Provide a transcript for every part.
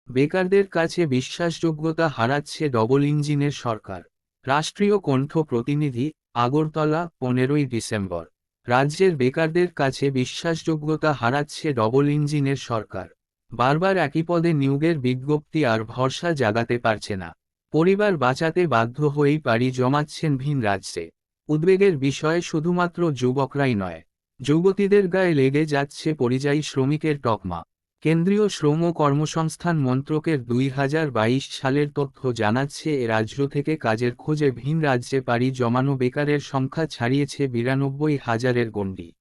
বেকারদের কাছে বিশ্বাসযোগ্যতা হারাচ্ছে ডবল ইঞ্জিনের সরকার। রাষ্ট্রীয় কণ্ঠ প্রতিনিধি, আগরতলা, 15 ডিসেম্বর। রাজ্যের বেকারদের কাছে বিশ্বাসযোগ্যতা হারাচ্ছে ডবল ইঞ্জিনের সরকার। বারবার একই পদে নিয়োগের বিজ্ঞপ্তি আর ভরসা জাগাতে পারছে না। পরিবার বাঁচাতে বাধ্য হয়েই পাড়ি জমাচ্ছেন ভিন রাজ্যে। উদ্বেগের বিষয়ে শুধুমাত্র যুবকরাই নয়, যুবতীদের গায়ে লেগে যাচ্ছে পরিযায়ী শ্রমিকের তকমা। কেন্দ্রীয় শ্রম ও কর্মসংস্থান মন্ত্রকের 2022 সালের তথ্য জানাচ্ছে এ রাজ্য থেকে কাজের খোঁজে ভিন রাজ্যে পাড়ি জমানো বেকারের সংখ্যা ছাড়িয়েছে 92,000-এর গণ্ডি।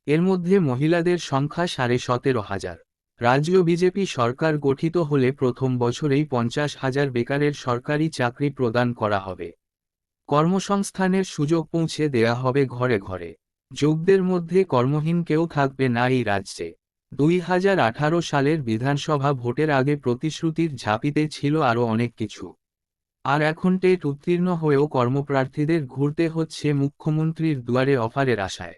এর মধ্যে মহিলাদের সংখ্যা 17,500। রাজ্য বিজেপি সরকার গঠিত হলে প্রথম বছরেই 50,000 বেকারের সরকারি চাকরি প্রদান করা হবে। কর্মসংস্থানের সুযোগ পৌঁছে দেয়া হবে ঘরে ঘরে। যোগ্যদের মধ্যে কর্মহীন কেউ থাকবে না এই রাজ্যে। 2018 সালের বিধানসভা ভোটের আগে প্রতিশ্রুতির ঝাঁপিতে ছিল আরও অনেক কিছু। আর এখন টেট উত্তীর্ণ হয়েও কর্মপ্রার্থীদের ঘুরতে হচ্ছে মুখ্যমন্ত্রীর দুয়ারে অফারের আশায়।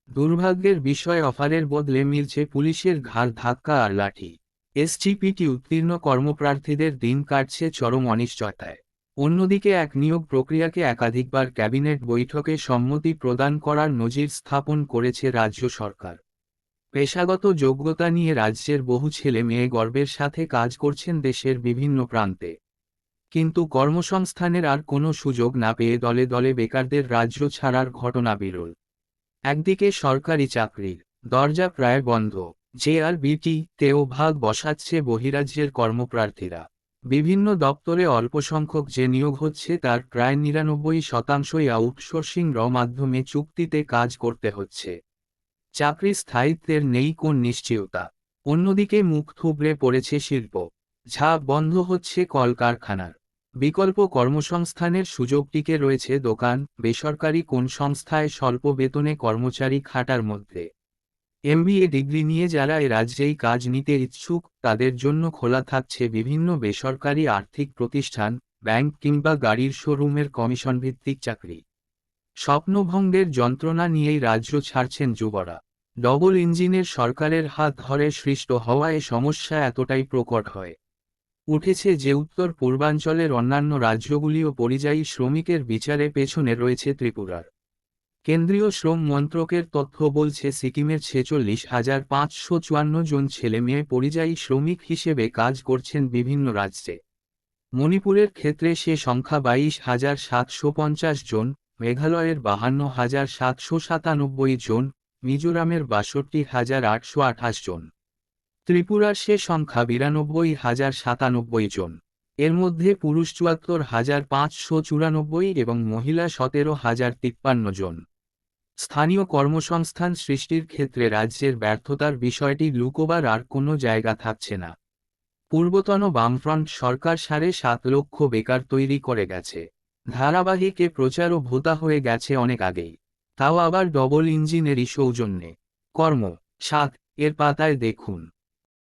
দুর্ভাগ্যের বিষয়, অফারের বদলে মিলছে পুলিশের ঘাড় ধাক্কা আর লাঠি। এসজিপিটি উত্তীর্ণ কর্মপ্রার্থীদের দিন কাটছে চরম অনিশ্চয়তায়। অন্যদিকে এক নিয়োগ প্রক্রিয়াকে একাধিকবার ক্যাবিনেট বৈঠকে সম্মতি প্রদান করার নজির স্থাপন করেছে রাজ্য সরকার। পেশাগত যোগ্যতা নিয়ে রাজ্যের বহু ছেলে মেয়ে গর্বের সাথে কাজ করছেন দেশের বিভিন্ন প্রান্তে। কিন্তু কর্মসংস্থানের আর কোনো সুযোগ না পেয়ে দলে দলে বেকারদের রাজ্য ছাড়ার ঘটনা বিরল। একদিকে সরকারি চাকরির দরজা প্রায় বন্ধ, জেআরবিটি-তেও ভাগ বসাচ্ছে বহিরাজ্যের কর্মপ্রার্থীরা। বিভিন্ন দপ্তরে অল্পসংখ্যক যে নিয়োগ হচ্ছে তার প্রায় 99%ই আউটসোর্সিং-র মাধ্যমে চুক্তিতে কাজ করতে হচ্ছে। চাকরির স্থায়িত্বের নেই কোন নিশ্চয়তা। অন্যদিকে মুখ থুবড়ে পড়েছে শিল্প। ঝাঁপ বন্ধ হচ্ছে কলকারখানার। বিকল্প কর্মসংস্থানের সুযোগ টিকে রয়েছে দোকান, বেসরকারি কোন সংস্থায় স্বল্প বেতনে কর্মচারী খাটার মধ্যে। এমবিএ ডিগ্রি নিয়ে যারা এ রাজ্যেই কাজ নিতে ইচ্ছুক তাদের জন্য খোলা থাকছে বিভিন্ন বেসরকারি আর্থিক প্রতিষ্ঠান, ব্যাংক কিংবা গাড়ির শোরুমের কমিশনভিত্তিক চাকরি। স্বপ্নভঙ্গের যন্ত্রণা নিয়েই রাজ্য ছাড়ছেন যুবরা। ডবল ইঞ্জিনের সরকারের হাত ধরে সৃষ্ট হওয়া এ সমস্যা এতটাই প্রকট হয় উঠেছে যে উত্তর পূর্বাঞ্চলের অন্যান্য রাজ্যগুলিও পরিযায়ী শ্রমিকের বিচারে পেছনে রয়েছে ত্রিপুরার। কেন্দ্রীয় শ্রম মন্ত্রকের তথ্য বলছে সিকিমের 46,554 জন ছেলেমেয়ে পরিযায়ী শ্রমিক হিসেবে কাজ করছেন বিভিন্ন রাজ্যে। মণিপুরের ক্ষেত্রে সে সংখ্যা 22,750 জন, মেঘালয়ের 52,797 জন, মিজোরামের 62,828 জন। ত্রিপুরার সে সংখ্যা 92,097 জন। এর মধ্যে পুরুষ 74,594 এবং মহিলা 17,053 জন। স্থানীয় কর্মসংস্থান সৃষ্টির ক্ষেত্রে রাজ্যের ব্যর্থতার বিষয়টি লুকোবার আর কোনো জায়গা থাকছে না। পূর্বতন বামফ্রন্ট সরকার 7.5 লক্ষ বেকার তৈরি করে গেছে। ধারাবাহিক এ প্রচারও ভোতা হয়ে গেছে অনেক আগেই, তাও আবার ডবল ইঞ্জিনেরই সৌজন্যে। কর্ম 7 এর পাতায় দেখুন।